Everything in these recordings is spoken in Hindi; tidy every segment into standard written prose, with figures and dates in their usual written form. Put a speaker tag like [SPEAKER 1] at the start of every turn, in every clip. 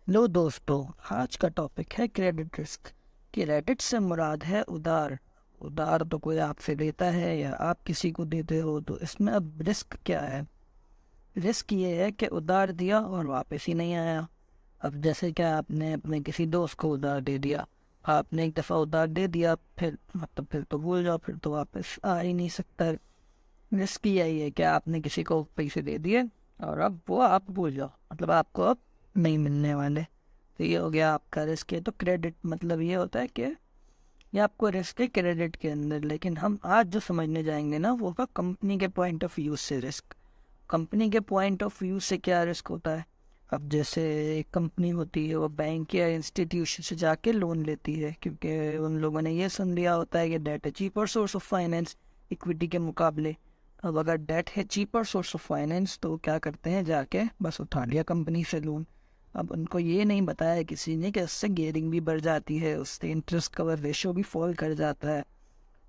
[SPEAKER 1] लो दोस्तों, आज का टॉपिक है क्रेडिट रिस्क। क्रेडिट से मुराद है उधार। उधार तो कोई आपसे लेता है या आप किसी को देते हो, तो इसमें अब रिस्क क्या है? रिस्क ये है कि उधार दिया और वापस ही नहीं आया। अब जैसे क्या, आपने अपने किसी दोस्त को उधार दे दिया। आपने एक दफ़ा उधार दे दिया, फिर तो भूल जाओ, फिर तो वापस आ ही नहीं सकता। रिस्क यही है कि आपने किसी को पैसे दे दिए और अब वो आप भूल जाओ, मतलब आपको अब नहीं मिलने वाले। तो ये हो गया आपका रिस्क है। तो क्रेडिट मतलब ये होता है कि ये आपको रिस्क है क्रेडिट के अंदर, लेकिन हम आज जो समझने जाएंगे ना, वो होगा कंपनी के पॉइंट ऑफ व्यू से रिस्क। कंपनी के पॉइंट ऑफ व्यू से क्या रिस्क होता है? अब जैसे एक कंपनी होती है, वो बैंक या इंस्टीट्यूशन से जाके लोन लेती है, क्योंकि उन लोगों ने ये सुन लिया होता है कि डेट है cheaper source of finance equity के मुकाबले। अब अगर डेट है चीपर सोर्स ऑफ फाइनेंस, तो क्या करते हैं, जाके बस उठा लिया कंपनी से लोन। अब उनको ये नहीं बताया किसी ने कि उससे गेयरिंग भी बढ़ जाती है, उससे इंटरेस्ट कवर रेशो भी फॉल कर जाता है।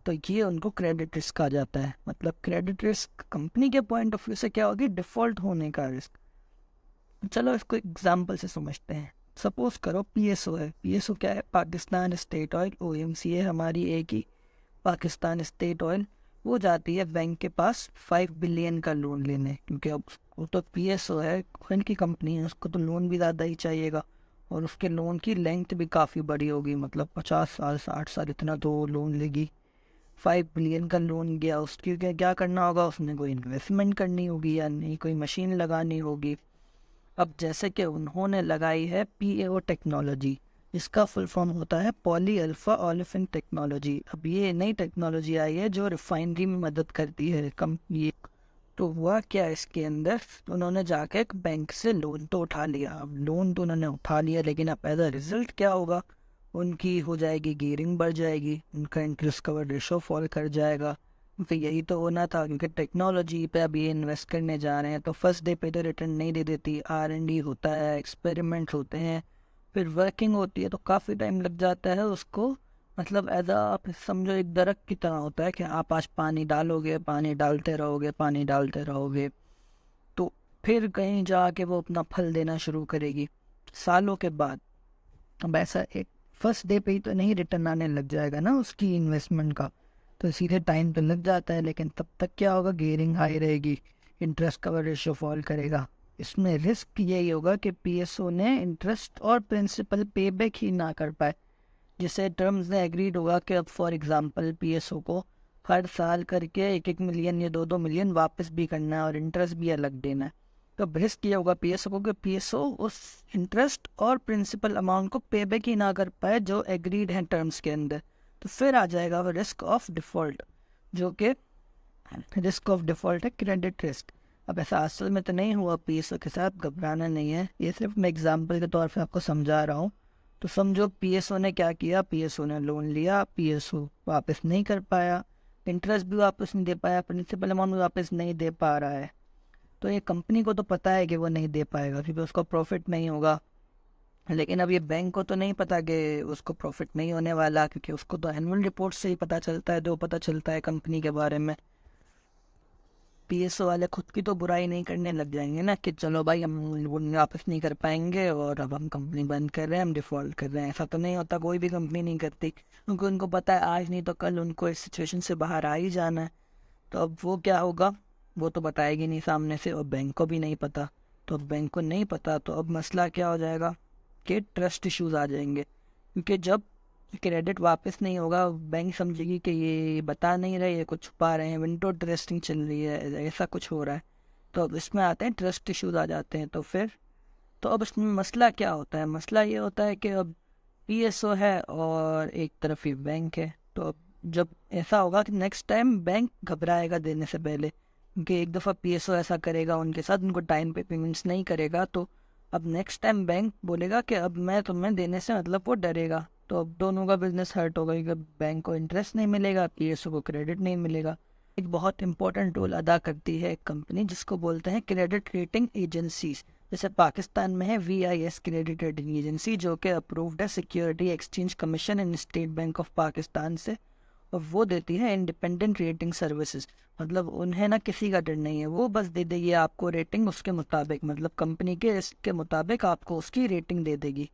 [SPEAKER 1] तो ये उनको क्रेडिट रिस्क आ जाता है। मतलब क्रेडिट रिस्क कंपनी के पॉइंट ऑफ व्यू से क्या होगी? डिफॉल्ट होने का रिस्क। चलो इसको एग्जाम्पल से समझते हैं। सपोज करो पीएसओ है। पीएसओ क्या है? Pakistan state oil. ओएमसी है हमारी एक ही, पाकिस्तान स्टेट ऑयल। वो जाती है बैंक के पास 5 बिलियन का लोन लेने, क्योंकि अब वो तो पीएसओ है, खुद की कंपनी है, उसको तो लोन भी ज़्यादा ही चाहिएगा। और उसके लोन की लेंथ भी काफ़ी बड़ी होगी, मतलब 50 साल 60 साल इतना तो लोन लेगी। 5 बिलियन का लोन गया, उसकी क्या क्या करना होगा? उसने कोई इन्वेस्टमेंट करनी होगी या नहीं, कोई मशीन लगानी होगी। अब जैसे कि उन्होंने लगाई है पीएओ टेक्नोलॉजी, इसका फुल फॉर्म होता है पॉली अल्फा ओलेफिन टेक्नोलॉजी। अब ये नई टेक्नोलॉजी आई है जो रिफाइनरी में मदद करती है कंपनी। तो हुआ क्या इसके अंदर, उन्होंने जाके एक बैंक से लोन तो उठा लिया। अब लोन तो उन्होंने उठा लिया, लेकिन अब एज अ रिजल्ट क्या होगा? उनकी हो जाएगी गियरिंग बढ़ जाएगी, उनका इंटरेस्ट कवर रेशो फॉल कर जाएगा। तो यही तो होना था, क्योंकि टेक्नोलॉजी पे अभी इन्वेस्ट करने जा रहे हैं, तो फर्स्ट डे पे तो रिटर्न नहीं दे देती। R&D होता है, एक्सपेरिमेंट होते हैं, फिर वर्किंग होती है, तो काफ़ी टाइम लग जाता है उसको। मतलब एज आप समझो, एक दरख्त की तरह होता है कि आप आज पानी डालोगे, पानी डालते रहोगे, पानी डालते रहोगे, तो फिर कहीं जाके वो अपना फल देना शुरू करेगी सालों के बाद। अब ऐसा एक फर्स्ट डे पे ही तो नहीं रिटर्न आने लग जाएगा ना उसकी इन्वेस्टमेंट का। तो सीधे टाइम तो लग जाता है, लेकिन तब तक क्या होगा? गियरिंग हाई रहेगी, इंटरेस्ट कवर रेशियो फॉल करेगा। इसमें रिस्क यही होगा कि पीएसओ ने इंटरेस्ट और प्रिंसिपल पे बैक ही ना कर पाए। जिससे टर्म्स में एग्रीड होगा कि अब फॉर एग्जांपल पीएसओ को हर साल करके 1-1 मिलियन या 2-2 मिलियन वापस भी करना है और इंटरेस्ट भी अलग देना है। तो रिस्क ये होगा पीएसओ को कि पीएसओ उस इंटरेस्ट और प्रिंसिपल अमाउंट को पे बैक ही ना कर पाए जो एग्रीड है टर्म्स के अंदर। तो फिर आ जाएगा वो रिस्क ऑफ डिफॉल्ट, जो कि रिस्क ऑफ डिफॉल्ट है क्रेडिट रिस्क। अब ऐसा असल में तो नहीं हुआ पीएसओ के साथ, घबराना नहीं है, ये सिर्फ मैं एग्जांपल के तौर पे आपको समझा रहा हूँ। तो समझो पीएसओ ने क्या किया, पीएसओ ने लोन लिया, पीएसओ वापस नहीं कर पाया, इंटरेस्ट भी वापस नहीं दे पाया, प्रिंसिपल अमाउंट भी वापस नहीं दे पा रहा है। तो ये कंपनी को तो पता है कि वो नहीं दे पाएगा, क्योंकि उसको प्रॉफिट नहीं होगा। लेकिन अब ये बैंक को तो नहीं पता कि उसको प्रॉफिट नहीं होने वाला, क्योंकि उसको तो एनुअल रिपोर्ट से ही पता चलता है, जो पता चलता है कंपनी के बारे में। पीएसओ वाले खुद की तो बुराई नहीं करने लग जाएंगे ना कि चलो भाई हम लोन वापस नहीं कर पाएंगे और अब हम कंपनी बंद कर रहे हैं, हम डिफॉल्ट कर रहे हैं। ऐसा तो नहीं होता, कोई भी कंपनी नहीं करती, क्योंकि उनको पता है आज नहीं तो कल उनको इस सिचुएशन से बाहर आ ही जाना है। तो अब वो क्या होगा? वो तो बताएगी नहीं सामने से, और बैंक को भी नहीं पता। तो अब बैंक को नहीं पता, तो अब मसला क्या हो जाएगा कि ट्रस्ट इश्यूज आ जाएंगे। क्योंकि जब क्रेडिट वापस नहीं होगा, बैंक समझेगी कि ये बता नहीं रहे, ये कुछ छुपा रहे हैं, विंडो ड्रेसिंग चल रही है, ऐसा कुछ हो रहा है। तो अब इसमें आते हैं ट्रस्ट इश्यूज आ जाते हैं। तो फिर तो अब इसमें मसला क्या होता है? मसला ये होता है कि अब पीएसओ है और एक तरफ ही बैंक है। तो अब जब ऐसा होगा कि नेक्स्ट टाइम बैंक घबराएगा देने से पहले, क्योंकि एक दफ़ा पीएसओ ऐसा करेगा उनके साथ, उनको टाइम पे पेमेंट्स नहीं करेगा, तो अब नेक्स्ट टाइम बैंक बोलेगा कि अब मैं तुम्हें देने से, मतलब वो डरेगा। तो अब दोनों का बिजनेस हर्ट होगा, क्योंकि बैंक को इंटरेस्ट नहीं मिलेगा, पीएसओ को क्रेडिट नहीं मिलेगा। एक बहुत इंपॉर्टेंट रोल अदा करती है एक कंपनी, जिसको बोलते हैं क्रेडिट रेटिंग एजेंसीज। जैसे पाकिस्तान में है VIS क्रेडिट रेटिंग एजेंसी, जो कि अप्रूव्ड है security exchange commission and state bank of Pakistan से। और वो देती है इंडिपेंडेंट रेटिंग सर्विसेज। मतलब उन्हें ना किसी का डर नहीं है, वो बस दे देगी आपको रेटिंग उसके मुताबिक, मतलब कंपनी के इसके मुताबिक आपको उसकी रेटिंग दे देगी।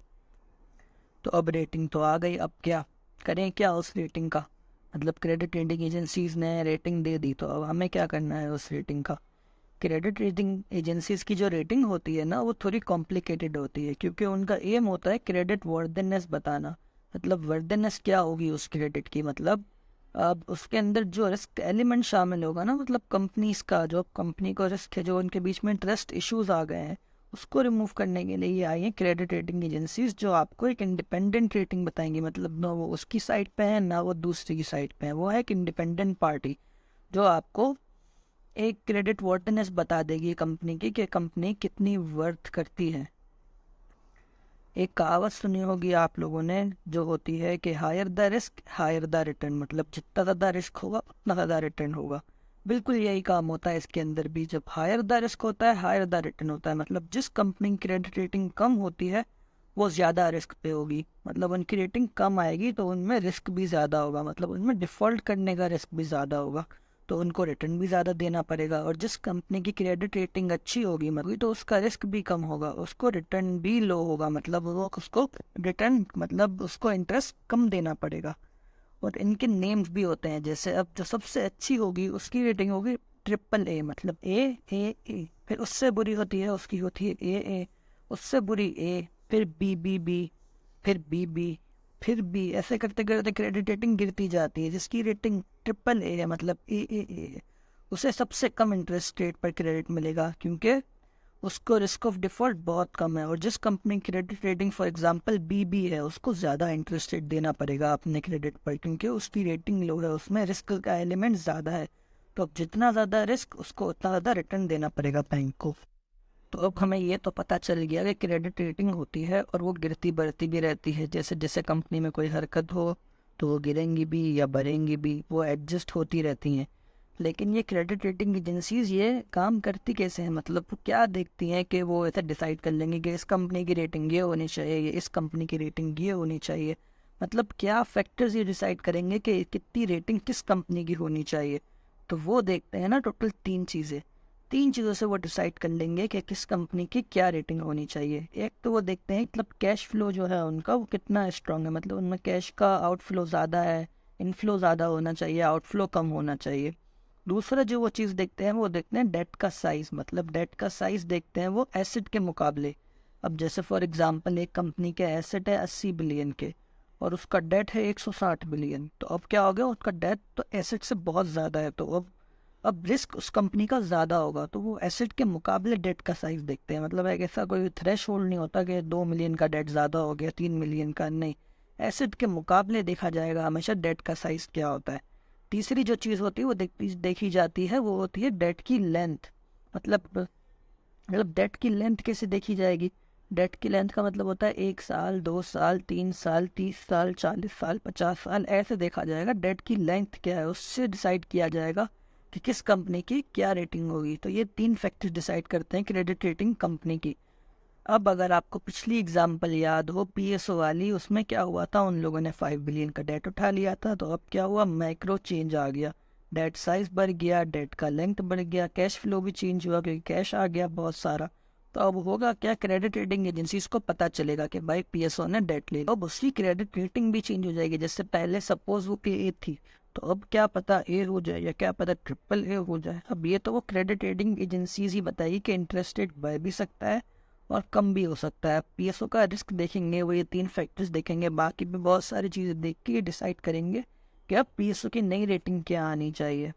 [SPEAKER 1] तो अब रेटिंग तो आ गई, अब क्या करें, क्या उस रेटिंग का, मतलब क्रेडिट रेटिंग एजेंसीज ने रेटिंग दे दी, तो अब हमें क्या करना है उस रेटिंग का। क्रेडिट रेटिंग एजेंसीज की जो रेटिंग होती है ना, वो थोड़ी कॉम्प्लिकेटेड होती है, क्योंकि उनका एम होता है क्रेडिट वर्दीनेस बताना। मतलब वर्दीनेस क्या होगी उस क्रेडिट की, मतलब अब उसके अंदर जो रिस्क एलिमेंट शामिल होगा ना, मतलब कंपनीज का जो कंपनी को रिस्क है, जो उनके बीच में ट्रस्ट इश्यूज आ गए हैं, उसको रिमूव करने के लिए ये आई हैं क्रेडिट रेटिंग एजेंसीज, जो आपको एक इंडिपेंडेंट रेटिंग बताएंगी। मतलब ना वो उसकी साइड पे है ना वो दूसरी की साइड पे है, वो है एक इंडिपेंडेंट पार्टी जो आपको एक क्रेडिट वर्दीनेस बता देगी कंपनी की, कि कंपनी कितनी वर्थ करती है। एक कहावत सुनी होगी आप लोगों ने, जो होती है कि higher the risk higher the return, मतलब जितना ज़्यादा रिस्क होगा उतना ज़्यादा रिटर्न होगा। बिल्कुल यही काम होता है इसके अंदर भी, जब हायर द रिस्क होता है हायर द रिटर्न होता है। मतलब जिस कंपनी की क्रेडिट रेटिंग कम होती है वो ज़्यादा रिस्क पे होगी, मतलब उनकी रेटिंग कम आएगी तो उनमें रिस्क भी ज़्यादा होगा, मतलब उनमें डिफ़ॉल्ट करने का रिस्क भी ज़्यादा होगा, तो उनको रिटर्न भी ज़्यादा देना पड़ेगा। और जिस कंपनी की क्रेडिट रेटिंग अच्छी होगी मतलब तो उसका रिस्क भी कम होगा, उसको रिटर्न भी लो होगा, मतलब वो उसको रिटर्न मतलब उसको इंटरेस्ट कम देना पड़ेगा। और इनके नेम्स भी होते हैं, जैसे अब जो सबसे अच्छी होगी उसकी रेटिंग होगी ट्रिपल ए, मतलब ए, फिर उससे बुरी होती है उसकी होती है ए, उससे बुरी ए, फिर बी, फिर बी, फिर बी, ऐसे करते करते क्रेडिट रेटिंग गिरती जाती है। जिसकी रेटिंग ट्रिपल ए है, मतलब ए, उसे सबसे कम इंटरेस्ट रेट पर क्रेडिट मिलेगा, क्योंकि उसको रिस्क ऑफ डिफॉल्ट बहुत कम है। और जिस कंपनी की credit rating for example B है, उसको ज़्यादा इंटरेस्ट रेट देना पड़ेगा अपने क्रेडिट पर, क्योंकि उसकी रेटिंग लो है, उसमें रिस्क का एलिमेंट ज़्यादा है। तो अब जितना ज़्यादा रिस्क उसको उतना ज़्यादा रिटर्न देना पड़ेगा बैंक को। तो अब हमें ये तो पता चल गया कि क्रेडिट रेटिंग होती है और वो गिरती बढ़ती भी रहती है, जैसे जैसे कंपनी में कोई हरकत हो तो वो गिरेंगी भी या बढ़ेंगी भी, वो एडजस्ट होती रहती हैं। लेकिन ये क्रेडिट रेटिंग एजेंसीज ये काम करती कैसे हैं, मतलब वो क्या देखती हैं कि वो ऐसे डिसाइड कर लेंगे कि इस कंपनी की रेटिंग ये होनी चाहिए, इस कंपनी की रेटिंग ये होनी चाहिए। मतलब क्या फैक्टर्स ये डिसाइड करेंगे कि कितनी रेटिंग किस कंपनी की होनी चाहिए। तो वो देखते हैं ना टोटल तीन चीज़ों से वो डिसाइड कर लेंगे कि किस कंपनी की क्या रेटिंग होनी चाहिए। एक तो वो देखते हैं मतलब कैश फ्लो जो है उनका वो कितना स्ट्रांग है, मतलब उनमें कैश का आउटफ्लो ज़्यादा है, इनफ्लो ज़्यादा होना चाहिए, आउटफ्लो कम होना चाहिए। दूसरा जो वो चीज़ देखते हैं वो देखते हैं डेट का साइज़, मतलब डेट का साइज़ देखते हैं वो एसेट के मुकाबले। अब जैसे फॉर एग्जांपल एक कंपनी के एसेट है 80 बिलियन के और उसका डेट है 160 बिलियन, तो अब क्या हो गया, उसका डेट तो एसेट से बहुत ज़्यादा है, तो अब रिस्क उस कंपनी का ज़्यादा होगा, तो वो एसेट के मुकाबले डेट का साइज़ देखते हैं। मतलब एक ऐसा कोई थ्रेश होल्ड नहीं होता कि 2 मिलियन का डेट ज़्यादा हो गया 3 मिलियन का, नहीं, एसेट के मुकाबले देखा जाएगा हमेशा डेट का साइज़ क्या होता है। तीसरी जो चीज़ होती है वो देखी जाती है, वो होती है डेट की लेंथ। मतलब डेट की लेंथ कैसे देखी जाएगी, डेट की लेंथ का मतलब होता है 1 साल, 2 साल, 3 साल, 30 साल, 40 साल, 50 साल, ऐसे देखा जाएगा डेट की लेंथ क्या है, उससे डिसाइड किया जाएगा कि किस कंपनी की क्या रेटिंग होगी। तो ये 3 फैक्टर्स डिसाइड करते हैं क्रेडिट रेटिंग कंपनी की। अब अगर आपको पिछली एग्जाम्पल याद हो पीएसओ वाली, उसमें क्या हुआ था, उन लोगों ने 5 बिलियन का डेट उठा लिया था, तो अब क्या हुआ, माइक्रो चेंज आ गया, डेट साइज बढ़ गया, डेट का लेंथ बढ़ गया, कैश फ्लो भी चेंज हुआ क्योंकि कैश आ गया बहुत सारा। तो अब होगा क्या, क्रेडिट रेटिंग एजेंसीज को पता चलेगा कि भाई पीएसओ ने डेट ले ली, अब उसकी क्रेडिट रेटिंग भी चेंज हो जाएगी। जैसे पहले सपोज वो ए थी, तो अब क्या पता ए हो जाए या क्या पता ट्रिपल ए हो जाए। अब ये तो वो क्रेडिट रेटिंग एजेंसीज ही बताएगी कि इंटरेस्ट रेट बढ़ भी सकता है और कम भी हो सकता है। पीएसओ का रिस्क देखेंगे, वो ये 3 फैक्टर्स देखेंगे, बाकी भी बहुत सारी चीज़ें देख के डिसाइड करेंगे कि अब पीएसओ की नई रेटिंग क्या आनी चाहिए।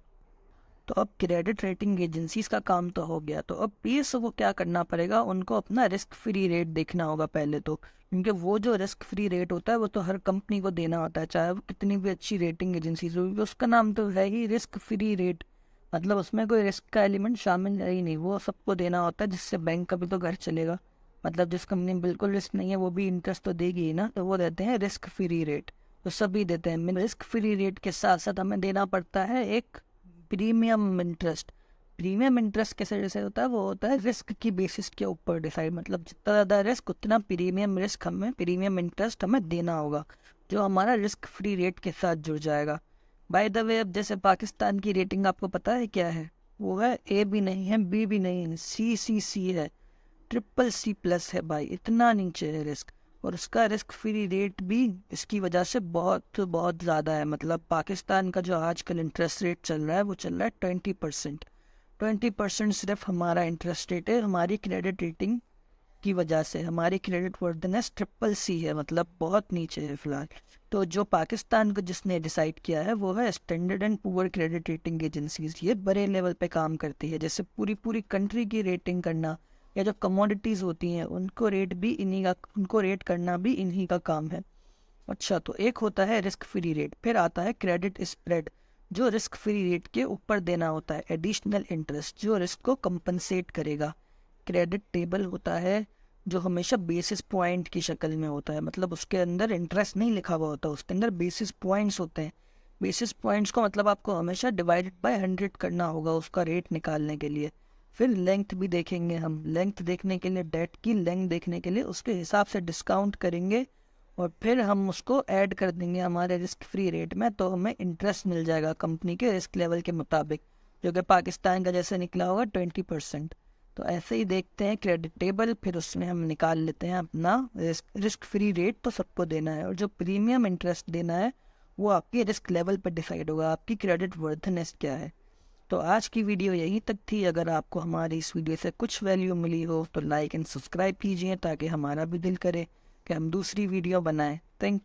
[SPEAKER 1] तो अब क्रेडिट रेटिंग एजेंसीज का काम तो हो गया, तो अब पीएसओ को क्या करना पड़ेगा, उनको अपना रिस्क फ्री रेट देखना होगा पहले तो, क्योंकि वो जो रिस्क फ्री रेट होता है वो तो हर कंपनी को देना होता है, चाहे वो कितनी भी अच्छी रेटिंग एजेंसीज हो, उसका नाम तो है ही रिस्क फ्री रेट। मतलब उसमें कोई रिस्क का एलिमेंट शामिल है ही नहीं, वो सबको देना होता है, जिससे बैंक का भी तो घर चलेगा। मतलब जिस कंपनी में बिल्कुल रिस्क नहीं है वो भी इंटरेस्ट तो देगी ही ना, तो वो देते हैं रिस्क फ्री रेट। तो सभी देते हैं, रिस्क फ्री रेट के साथ साथ हमें देना पड़ता है एक प्रीमियम इंटरेस्ट। प्रीमियम इंटरेस्ट कैसे जैसे होता है, वो होता है रिस्क की बेसिस के ऊपर डिसाइड, मतलब जितना ज़्यादा रिस्क उतना प्रीमियम रिस्क हमें प्रीमियम इंटरेस्ट हमें देना होगा, जो हमारा रिस्क फ्री रेट के साथ जुड़ जाएगा। बाय द वे, अब जैसे पाकिस्तान की रेटिंग आपको पता है क्या है? वो है ए भी नहीं है, बी भी नहीं है, सी है, CCC+ है भाई, इतना नीचे है रिस्क। और उसका रिस्क फ्री रेट भी इसकी वजह से बहुत बहुत ज़्यादा है। मतलब पाकिस्तान का जो आजकल इंटरेस्ट रेट चल रहा है वो चल रहा है 20%। 20% सिर्फ हमारा इंटरेस्ट रेट है, हमारी क्रेडिट रेटिंग की वजह से। हमारी क्रेडिट वर्दनेस CCC है, मतलब बहुत नीचे है फिलहाल। तो जो पाकिस्तान को जिसने डिसाइड किया है वो है standard and poor credit rating agencies. ये बड़े लेवल पे काम करती है, जैसे पूरी पूरी कंट्री की रेटिंग करना, या जो कमोडिटीज़ होती हैं उनको रेट करना भी इन्हीं का काम है। अच्छा, तो एक होता है रिस्क फ्री रेट, फिर आता है क्रेडिट स्प्रेड, जो रिस्क फ्री रेट के ऊपर देना होता है एडिशनल इंटरेस्ट, जो रिस्क को कंपनसेट करेगा। क्रेडिट टेबल होता है जो हमेशा बेसिस पॉइंट की शक्ल में होता है, मतलब उसके अंदर इंटरेस्ट नहीं लिखा हुआ होता, उसके अंदर बेसिस पॉइंट्स होते हैं। बेसिस पॉइंट्स को मतलब आपको हमेशा डिवाइडेड बाय 100 करना होगा उसका रेट निकालने के लिए। फिर लेंथ भी देखेंगे हम, लेंथ देखने के लिए, डेट की लेंथ देखने के लिए उसके हिसाब से डिस्काउंट करेंगे, और फिर हम उसको ऐड कर देंगे हमारे रिस्क फ्री रेट में, तो हमें इंटरेस्ट मिल जाएगा कंपनी के रिस्क लेवल के मुताबिक, जो कि पाकिस्तान का जैसे निकला होगा 20%। तो ऐसे ही देखते हैं क्रेडिट टेबल, फिर उसमें हम निकाल लेते हैं अपना रिस्क फ्री रेट। तो सबको देना है, और जो प्रीमियम इंटरेस्ट देना है वो आपके रिस्क लेवल पर डिसाइड होगा, आपकी क्रेडिट वर्थनेस क्या है। तो आज की वीडियो यहीं तक थी। अगर आपको हमारी इस वीडियो से कुछ वैल्यू मिली हो तो लाइक एंड सब्सक्राइब कीजिए, ताकि हमारा भी दिल करे कि हम दूसरी वीडियो बनाएं। Thank you.